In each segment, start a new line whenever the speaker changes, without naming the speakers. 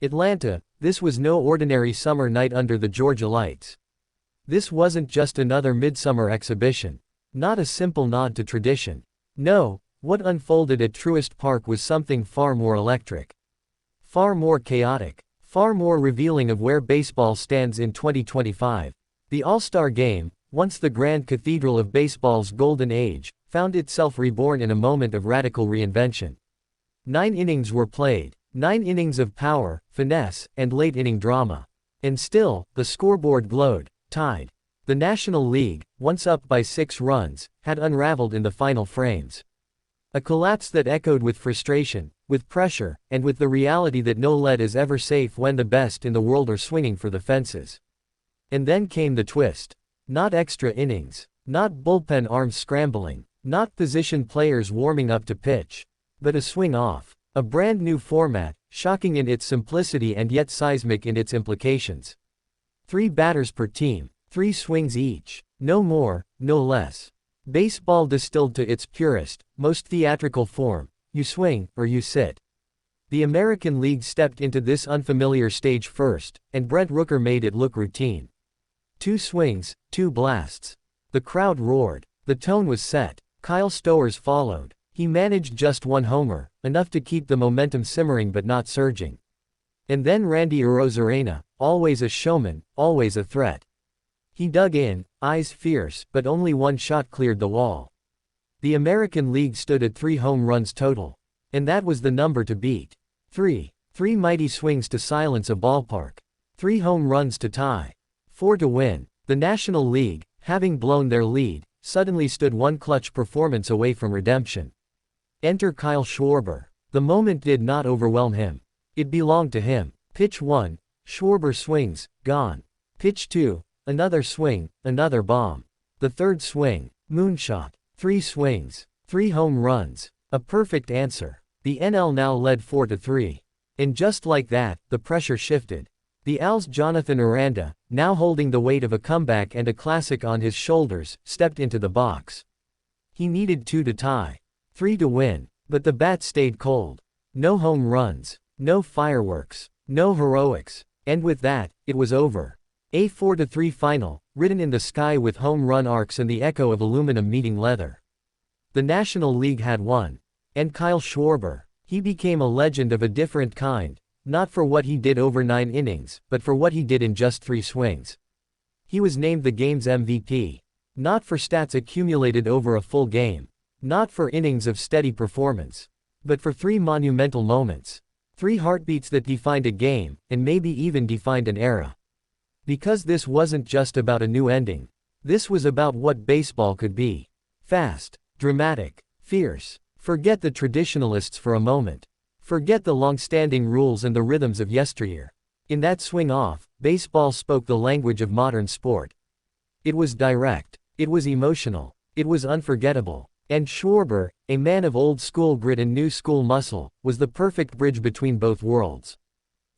Atlanta, this was no ordinary summer night under the Georgia lights. This wasn't just another midsummer exhibition. Not a simple nod to tradition. No, what unfolded at Truist Park was something far more electric. Far more chaotic. Far more revealing of where baseball stands in 2025. The All-Star Game, once the grand cathedral of baseball's golden age, found itself reborn in a moment of radical reinvention. 9 innings were played. 9 innings of power, finesse, and late-inning drama. And still, the scoreboard glowed, tied. The National League, once up by 6 runs, had unraveled in the final frames. A collapse that echoed with frustration, with pressure, and with the reality that no lead is ever safe when the best in the world are swinging for the fences. And then came the twist. Not extra innings. Not bullpen arms scrambling. Not position players warming up to pitch. But a swing off. A brand new format, shocking in its simplicity and yet seismic in its implications. 3 batters per team, 3 swings each. No more, no less. Baseball distilled to its purest, most theatrical form. You swing, or you sit. The American League stepped into this unfamiliar stage first, and Brent Rooker made it look routine. 2 swings, 2 blasts. The crowd roared. The tone was set. Kyle Schwarber followed. He managed just 1 homer, enough to keep the momentum simmering but not surging. And then Randy Arozarena, always a showman, always a threat. He dug in, eyes fierce, but only 1 shot cleared the wall. The American League stood at 3 home runs total. And that was the number to beat. 3 mighty swings to silence a ballpark. 3 home runs to tie. 4 to win. The National League, having blown their lead, suddenly stood 1 clutch performance away from redemption. Enter Kyle Schwarber. The moment did not overwhelm him. It belonged to him. Pitch 1, Schwarber swings, gone. Pitch 2, another swing, another bomb. The 3rd swing, moonshot. 3 swings, 3 home runs. A perfect answer. The NL now led 4-3. And just like that, the pressure shifted. The Al's Jonathan Aranda, now holding the weight of a comeback and a classic on his shoulders, stepped into the box. He needed 2 to tie. 3 to win, but the bat stayed cold. No home runs, no fireworks, no heroics, and with that, it was over. A 4-3 final, written in the sky with home run arcs and the echo of aluminum meeting leather. The National League had won. And Kyle Schwarber, he became a legend of a different kind, not for what he did over 9 innings, but for what he did in just 3 swings. He was named the game's MVP. Not for stats accumulated over a full game. Not for innings of steady performance. But for 3 monumental moments. 3 heartbeats that defined a game, and maybe even defined an era. Because this wasn't just about a new ending. This was about what baseball could be. Fast, dramatic, fierce. Forget the traditionalists for a moment. Forget the long-standing rules and the rhythms of yesteryear. In that swing-off, baseball spoke the language of modern sport. It was direct. It was emotional. It was unforgettable. And Schwarber, a man of old-school grit and new-school muscle, was the perfect bridge between both worlds.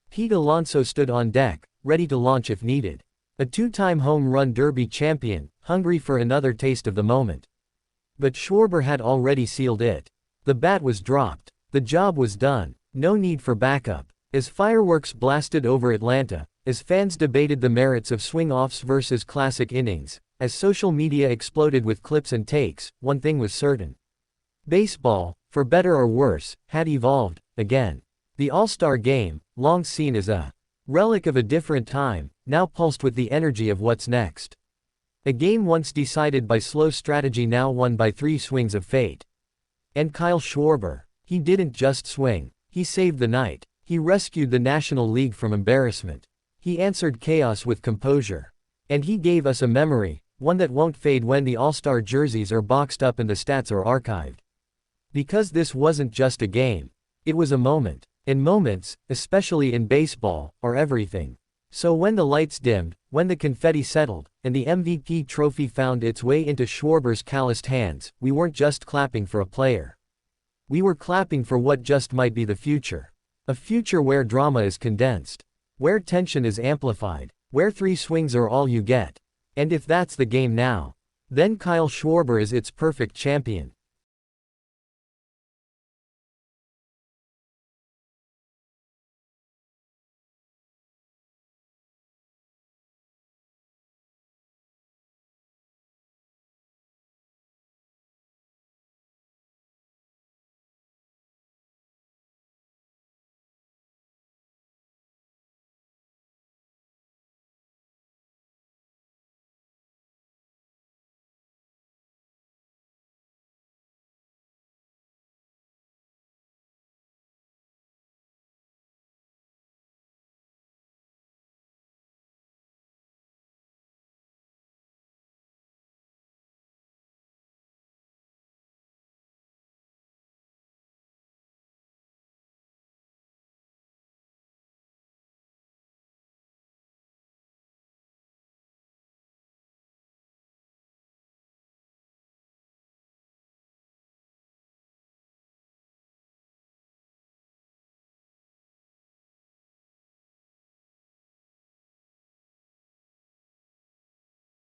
Pete Alonso stood on deck, ready to launch if needed. A 2-time home run derby champion, hungry for another taste of the moment. But Schwarber had already sealed it. The bat was dropped. The job was done. No need for backup. As fireworks blasted over Atlanta, as fans debated the merits of swing-offs versus classic innings, as social media exploded with clips and takes, one thing was certain. Baseball, for better or worse, had evolved, again. The All-Star Game, long seen as a relic of a different time, now pulsed with the energy of what's next. A game once decided by slow strategy now won by 3 swings of fate. And Kyle Schwarber, he didn't just swing. He saved the night. He rescued the National League from embarrassment. He answered chaos with composure. And he gave us a memory, one that won't fade when the All-Star jerseys are boxed up and the stats are archived. Because this wasn't just a game. It was a moment. And moments, especially in baseball, are everything. So when the lights dimmed, when the confetti settled, and the MVP trophy found its way into Schwarber's calloused hands, we weren't just clapping for a player. We were clapping for what just might be the future. A future where drama is condensed. Where tension is amplified. Where 3 swings are all you get. And if that's the game now, then Kyle Schwarber is its perfect champion.